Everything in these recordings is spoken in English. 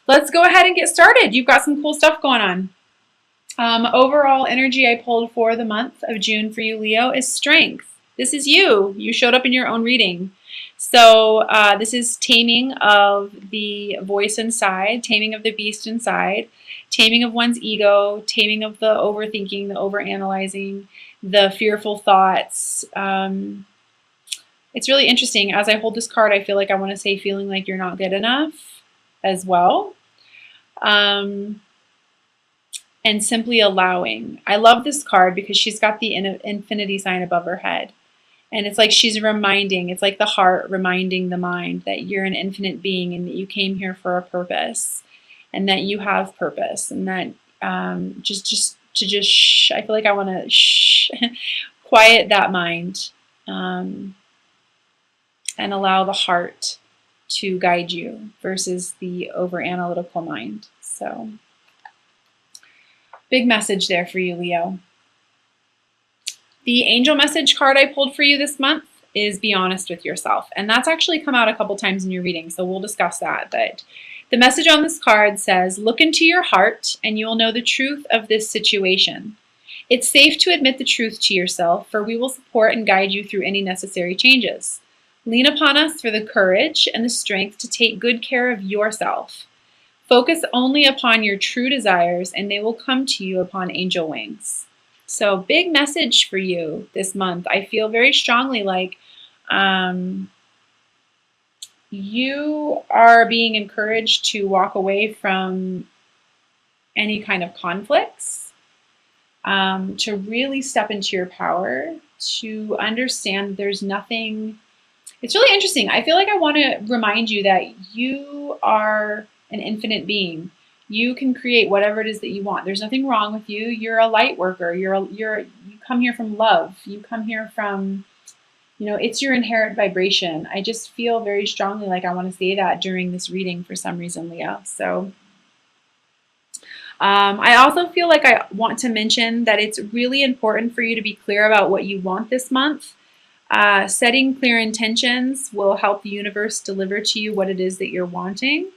let's go ahead and get started. You've got some cool stuff going on. Overall energy I pulled for the month of June for you, Leo, is strength. This is you. You showed up in your own reading. So this is taming of the voice inside, taming of the beast inside, taming of one's ego, taming of the overthinking, the overanalyzing, the fearful thoughts. It's really interesting. As I hold this card, I feel like I want to say feeling like you're not good enough as well. And simply allowing. I love this card because she's got the infinity sign above her head. And it's like she's reminding, it's like the heart reminding the mind that you're an infinite being and that you came here for a purpose and that you have purpose and that I feel like I want to quiet that mind and allow the heart to guide you versus the over analytical mind. So big message there for you, Leo. The angel message card I pulled for you this month is be honest with yourself. And that's actually come out a couple times in your reading, so we'll discuss that. But the message on this card says, look into your heart and you will know the truth of this situation. It's safe to admit the truth to yourself, for we will support and guide you through any necessary changes. Lean upon us for the courage and the strength to take good care of yourself. Focus only upon your true desires and they will come to you upon angel wings. So big message for you this month. I feel very strongly like you are being encouraged to walk away from any kind of conflicts, to really step into your power, to understand there's nothing. It's really interesting. I feel like I want to remind you that you are an infinite being. You can create whatever it is that you want. There's nothing wrong with you. You're a light worker. You come here from love. You come here from, it's your inherent vibration. I just feel very strongly like I want to say that during this reading for some reason, Leo. So I also feel like I want to mention that it's really important for you to be clear about what you want this month. Setting clear intentions will help the universe deliver to you what it is that you're wanting.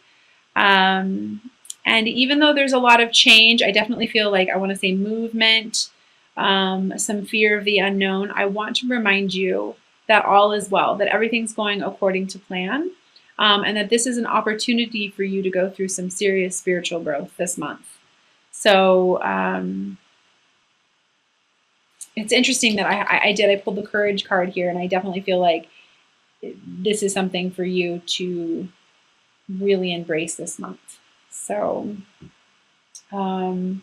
And even though there's a lot of change, I definitely feel like I want to say movement, some fear of the unknown. I want to remind you that all is well, that everything's going according to plan, and that this is an opportunity for you to go through some serious spiritual growth this month. So it's interesting that I pulled the courage card here, and I definitely feel like this is something for you to really embrace this month. So, and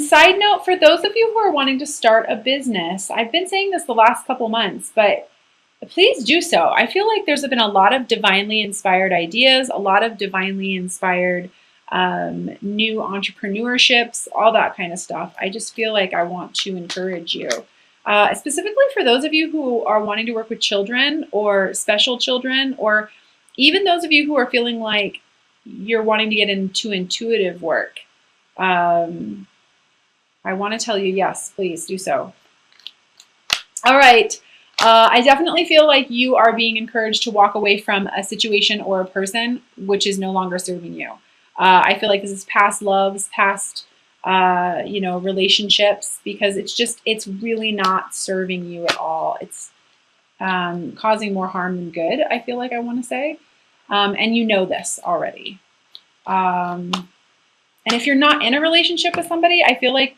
side note, for those of you who are wanting to start a business, I've been saying this the last couple months, but please do so. I feel like there's been a lot of divinely inspired ideas, a lot of divinely inspired new entrepreneurships, all that kind of stuff. I just feel like I want to encourage you. Specifically for those of you who are wanting to work with children or special children, or even those of you who are feeling like you're wanting to get into intuitive work. I want to tell you, yes, please do so. All right. I definitely feel like you are being encouraged to walk away from a situation or a person which is no longer serving you. I feel like this is past loves, past relationships, because it's really not serving you at all. It's causing more harm than good, I feel like I want to say. And you know this already. And if you're not in a relationship with somebody, I feel like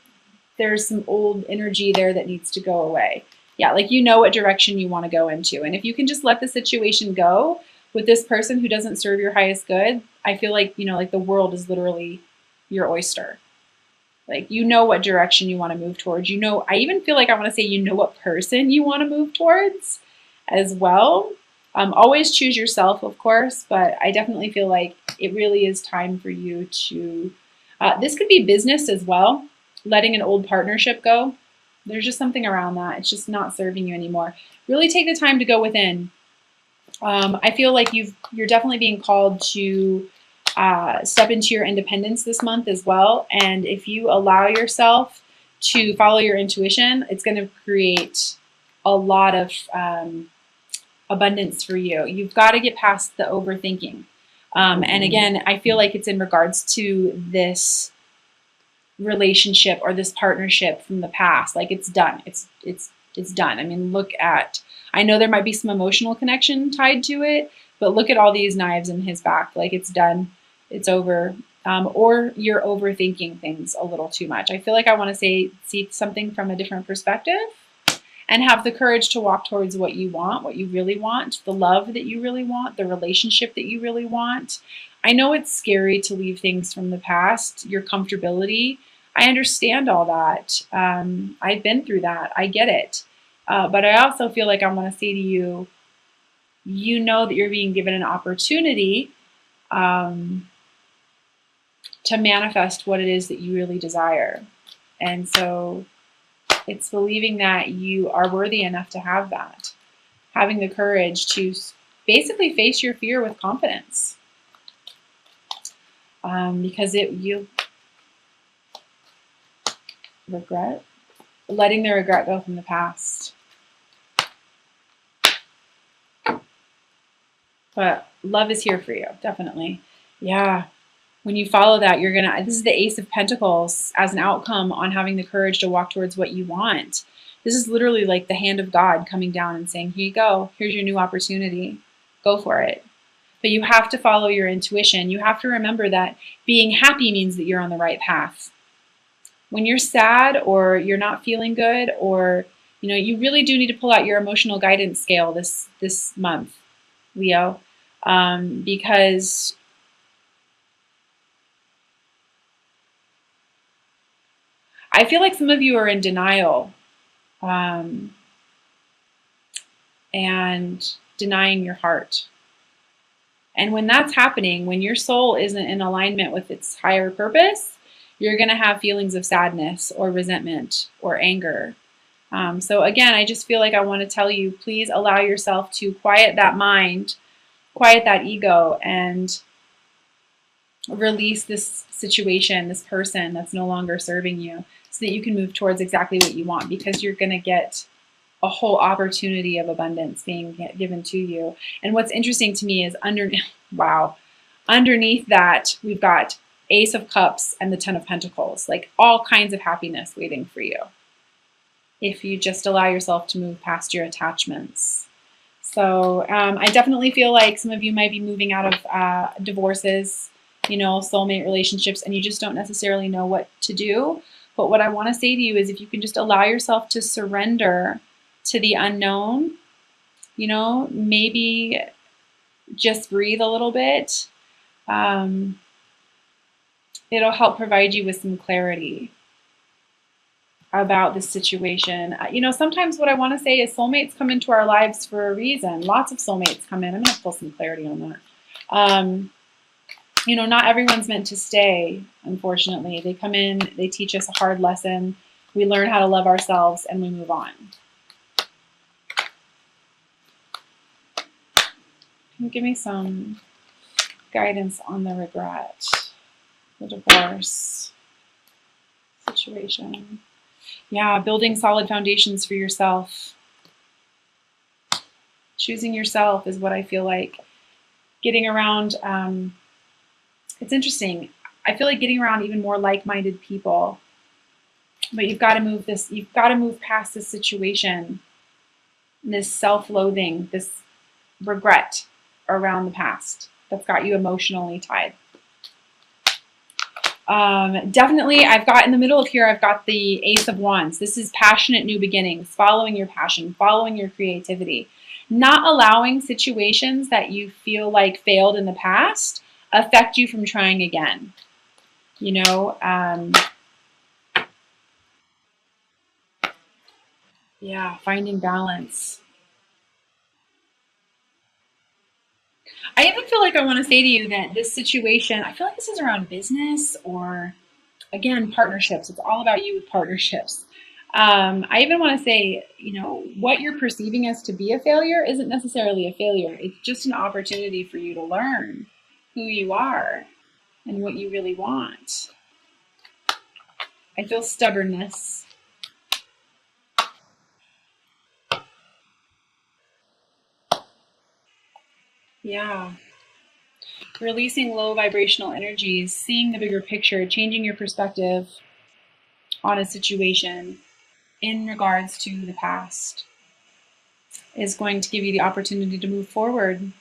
there's some old energy there that needs to go away. Yeah, like you know what direction you want to go into. And if you can just let the situation go with this person who doesn't serve your highest good, I feel like, like the world is literally your oyster. Like, you know what direction you want to move towards. I even feel like I want to say, what person you want to move towards as well. Always choose yourself, of course, but I definitely feel like it really is time for you to, this could be business as well, letting an old partnership go. There's just something around that. It's just not serving you anymore. Really take the time to go within. I feel like you're definitely being called to step into your independence this month as well. And if you allow yourself to follow your intuition, it's going to create a lot of abundance for you. You've got to get past the overthinking. And again, I feel like it's in regards to this relationship or this partnership from the past. Like it's done. It's done. I mean, look at, I know there might be some emotional connection tied to it, but look at all these knives in his back. Like it's done. It's over. Or you're overthinking things a little too much. I feel like I want to see something from a different perspective and have the courage to walk towards what you want, what you really want, the love that you really want, the relationship that you really want. I know it's scary to leave things from the past, your comfortability. I understand all that. I've been through that. I get it. But I also feel like I want to say to you, you know that you're being given an opportunity to manifest what it is that you really desire. And so it's believing that you are worthy enough to have that. Having the courage to basically face your fear with confidence. Because you regret, letting the regret go from the past. But love is here for you, definitely. Yeah. When you follow that, you're going to, this is the Ace of Pentacles as an outcome on having the courage to walk towards what you want. This is literally like the hand of God coming down and saying, here you go. Here's your new opportunity. Go for it. But you have to follow your intuition. You have to remember that being happy means that you're on the right path. When you're sad or you're not feeling good, or you really do need to pull out your emotional guidance scale this month, Leo, because I feel like some of you are in denial and denying your heart. And when that's happening, when your soul isn't in alignment with its higher purpose, you're going to have feelings of sadness or resentment or anger. So again, I just feel like I want to tell you, please allow yourself to quiet that mind, quiet that ego, and release this situation, this person that's no longer serving you, so that you can move towards exactly what you want, because you're going to get a whole opportunity of abundance being given to you. And what's interesting to me is underneath that, we've got Ace of Cups and the Ten of Pentacles, like all kinds of happiness waiting for you if you just allow yourself to move past your attachments. So I definitely feel like some of you might be moving out of divorces, soulmate relationships, and you just don't necessarily know what to do. But what I want to say to you is, if you can just allow yourself to surrender to the unknown, maybe just breathe a little bit, it'll help provide you with some clarity about the situation. Sometimes what I want to say is soulmates come into our lives for a reason. Lots of soulmates come in. I'm going to pull some clarity on that. Not everyone's meant to stay, unfortunately. They come in, they teach us a hard lesson, we learn how to love ourselves, and we move on. Can you give me some guidance on the regret, the divorce situation? Yeah, building solid foundations for yourself. Choosing yourself is what I feel like. Getting around, it's interesting. I feel like getting around even more like-minded people. But you've got to move past this situation, this self-loathing, this regret around the past that's got you emotionally tied. Definitely, I've got in the middle of here, I've got the Ace of Wands. This is passionate new beginnings, following your passion, following your creativity, not allowing situations that you feel like failed in the past affect you from trying again. Yeah, finding balance. I even feel like I want to say to you that this situation, I feel like this is around business or, again, partnerships. It's all about you with partnerships. I even want to say, what you're perceiving as to be a failure isn't necessarily a failure. It's just an opportunity for you to learn who you are and what you really want. I feel stubbornness. Yeah. Releasing low vibrational energies, seeing the bigger picture, changing your perspective on a situation in regards to the past is going to give you the opportunity to move forward.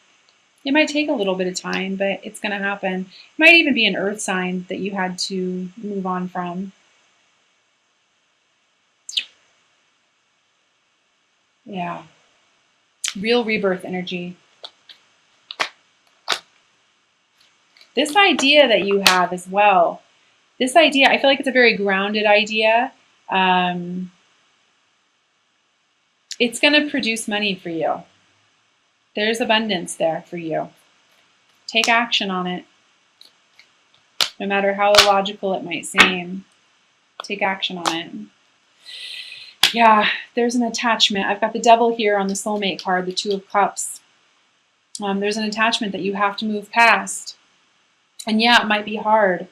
It might take a little bit of time, but it's going to happen. It might even be an earth sign that you had to move on from. Yeah. Real rebirth energy. This idea that you have as well, this idea, I feel like it's a very grounded idea. It's going to produce money for you. There's abundance there for you. Take action on it. No matter how illogical it might seem, take action on it. Yeah, there's an attachment. I've got the devil here on the soulmate card, the Two of Cups. There's an attachment that you have to move past. And yeah, it might be hard.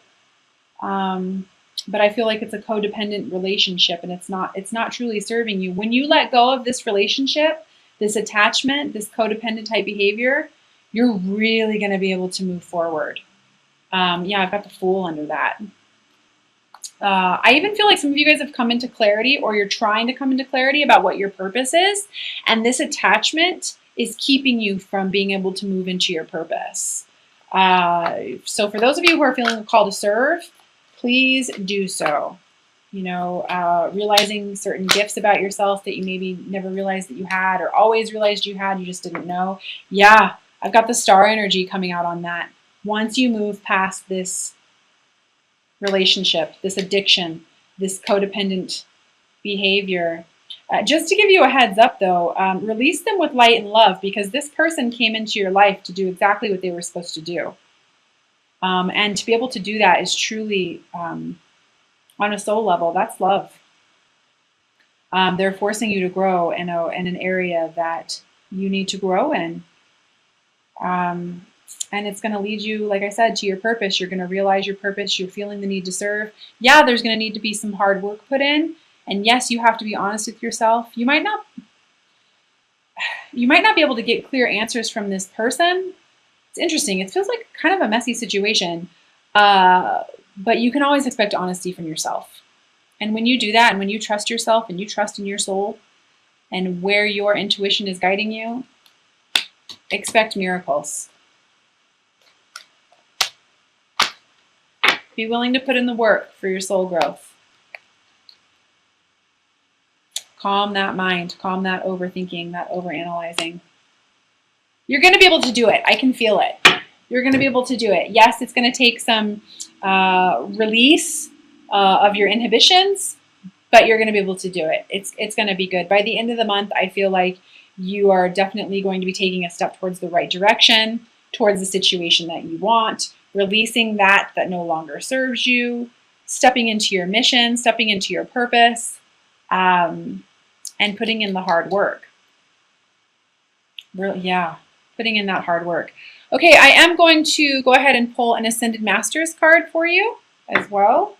But I feel like it's a codependent relationship and it's not truly serving you. When you let go of this relationship, this attachment, this codependent type behavior, you're really going to be able to move forward. Yeah, I've got the Fool under that. I even feel like some of you guys have come into clarity, or you're trying to come into clarity about what your purpose is. And this attachment is keeping you from being able to move into your purpose. So for those of you who are feeling a call to serve, please do so. You know, realizing certain gifts about yourself that you maybe never realized that you had, or always realized you had, you just didn't know. Yeah, I've got the star energy coming out on that. Once you move past this relationship, this addiction, this codependent behavior, just to give you a heads up though, release them with light and love, because this person came into your life to do exactly what they were supposed to do. And to be able to do that is truly, on a soul level, that's love. They're forcing you to grow in an area that you need to grow in. And it's going to lead you, like I said, to your purpose. You're going to realize your purpose. You're feeling the need to serve. Yeah, there's going to need to be some hard work put in. And yes, you have to be honest with yourself. You might not be able to get clear answers from this person. It's interesting. It feels like kind of a messy situation. But you can always expect honesty from yourself. And when you do that, and when you trust yourself and you trust in your soul and where your intuition is guiding you, expect miracles. Be willing to put in the work for your soul growth. Calm that mind, calm that overthinking, that overanalyzing. You're going to be able to do it. I can feel it. You're going to be able to do it. Yes, it's going to take some release of your inhibitions, but you're going to be able to do it. It's going to be good. By the end of the month, I feel like you are definitely going to be taking a step towards the right direction, towards the situation that you want, releasing that no longer serves you, stepping into your mission, stepping into your purpose, and putting in the hard work. Really, yeah, putting in that hard work. Okay, I am going to go ahead and pull an Ascended Masters card for you as well.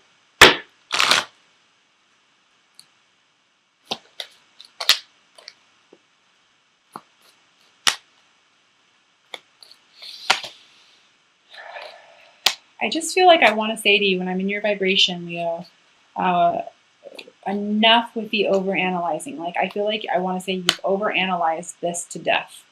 I just feel like I want to say to you, when I'm in your vibration, Leo, enough with the overanalyzing. Like, I feel like I want to say you've overanalyzed this to death.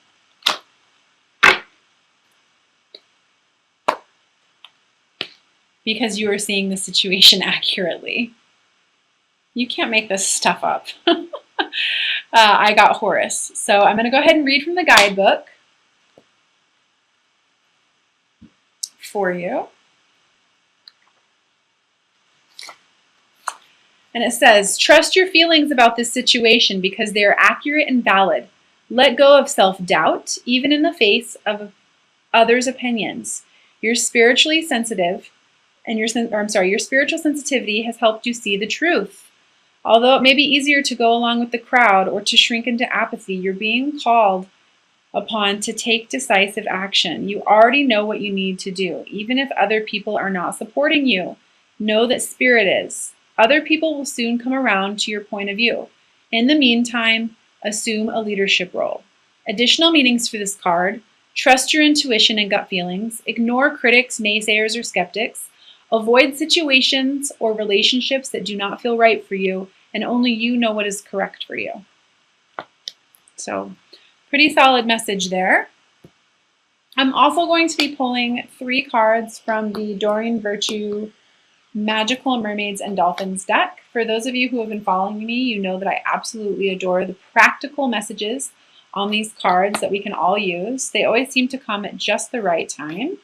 Because you are seeing the situation accurately. You can't make this stuff up. I got Horus. So I'm going to go ahead and read from the guidebook for you. And it says, trust your feelings about this situation because they are accurate and valid. Let go of self-doubt, even in the face of others' opinions. You're spiritually sensitive, and your spiritual sensitivity has helped you see the truth. Although it may be easier to go along with the crowd or to shrink into apathy, you're being called upon to take decisive action. You already know what you need to do, even if other people are not supporting you. Know that Spirit is. Other people will soon come around to your point of view. In the meantime, assume a leadership role. Additional meanings for this card: Trust your intuition and gut feelings. Ignore critics, naysayers, or skeptics. Avoid situations or relationships that do not feel right for you, and only you know what is correct for you. So, pretty solid message there. I'm also going to be pulling 3 cards from the Doreen Virtue Magical Mermaids and Dolphins deck. For those of you who have been following me, you know that I absolutely adore the practical messages on these cards that we can all use. They always seem to come at just the right time.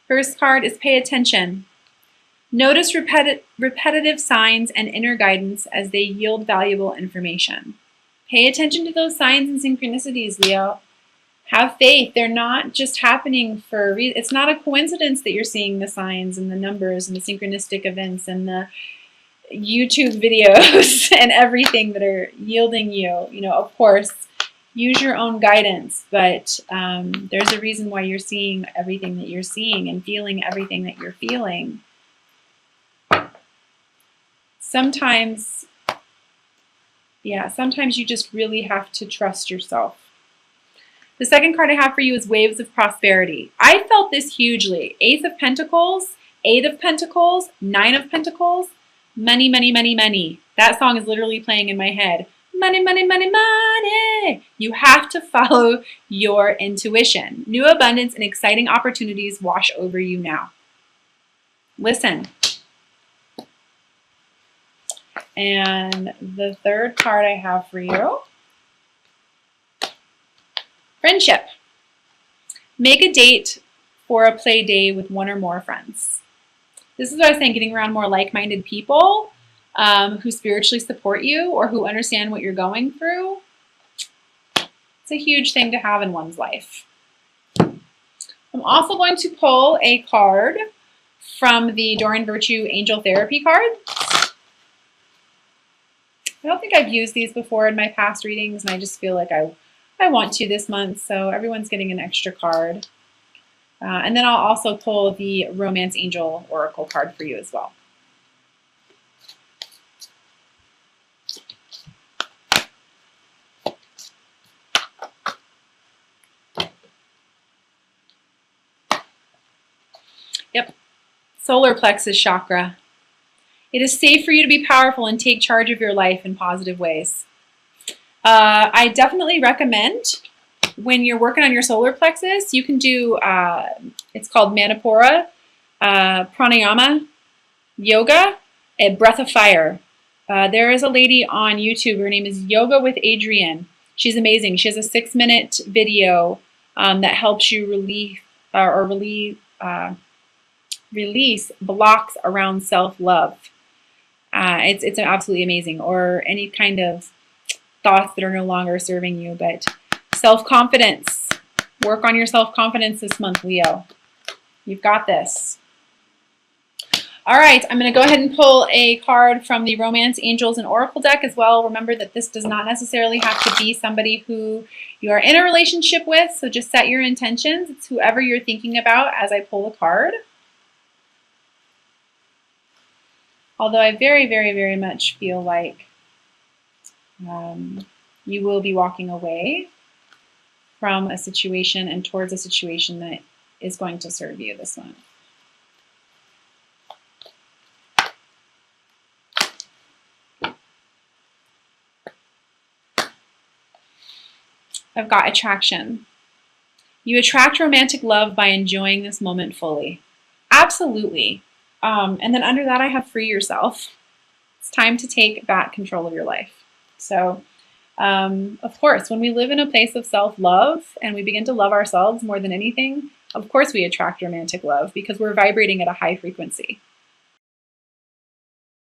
First card is pay attention. Notice repetitive signs and inner guidance as they yield valuable information. Pay attention to those signs and synchronicities, Leo. Have faith. They're not just happening for a reason. It's not a coincidence that you're seeing the signs and the numbers and the synchronistic events and the YouTube videos and everything that are yielding you. You know, of course, use your own guidance, but there's a reason why you're seeing everything that you're seeing and feeling everything that you're feeling. Sometimes you just really have to trust yourself. The second card I have for you is Waves of Prosperity. I felt this hugely. Ace of Pentacles, 8 of Pentacles, 9 of Pentacles, money, money, money, money. That song is literally playing in my head. Money, money, money, money. You have to follow your intuition. New abundance and exciting opportunities wash over you now. Listen. And the third card I have for you, friendship. Make a date for a play day with 1 or more friends. This is what I was saying, getting around more like-minded people who spiritually support you or who understand what you're going through. It's a huge thing to have in one's life. I'm also going to pull a card from the Doreen Virtue Angel Therapy card. I don't think I've used these before in my past readings, and I just feel like I want to this month, so everyone's getting an extra card. And then I'll also pull the Romance Angel Oracle card for you as well. Yep, solar plexus chakra. It is safe for you to be powerful and take charge of your life in positive ways. I definitely recommend when you're working on your solar plexus, you can do, it's called Manipura, Pranayama, Yoga, a breath of fire. There is a lady on YouTube, her name is Yoga with Adrienne. She's amazing. She has a 6-minute video that helps you release blocks around self-love. It's absolutely amazing. Or any kind of thoughts that are no longer serving you. But self-confidence. Work on your self-confidence this month, Leo. You've got this. All right, I'm going to go ahead and pull a card from the Romance Angels and Oracle deck as well. Remember that this does not necessarily have to be somebody who you are in a relationship with, so just set your intentions. It's whoever you're thinking about as I pull the card. Although I very, very, very much feel like you will be walking away from a situation and towards a situation that is going to serve you this month. I've got attraction. You attract romantic love by enjoying this moment fully. Absolutely. And then under that, I have free yourself. It's time to take back control of your life. So, of course, when we live in a place of self-love and we begin to love ourselves more than anything, of course we attract romantic love because we're vibrating at a high frequency.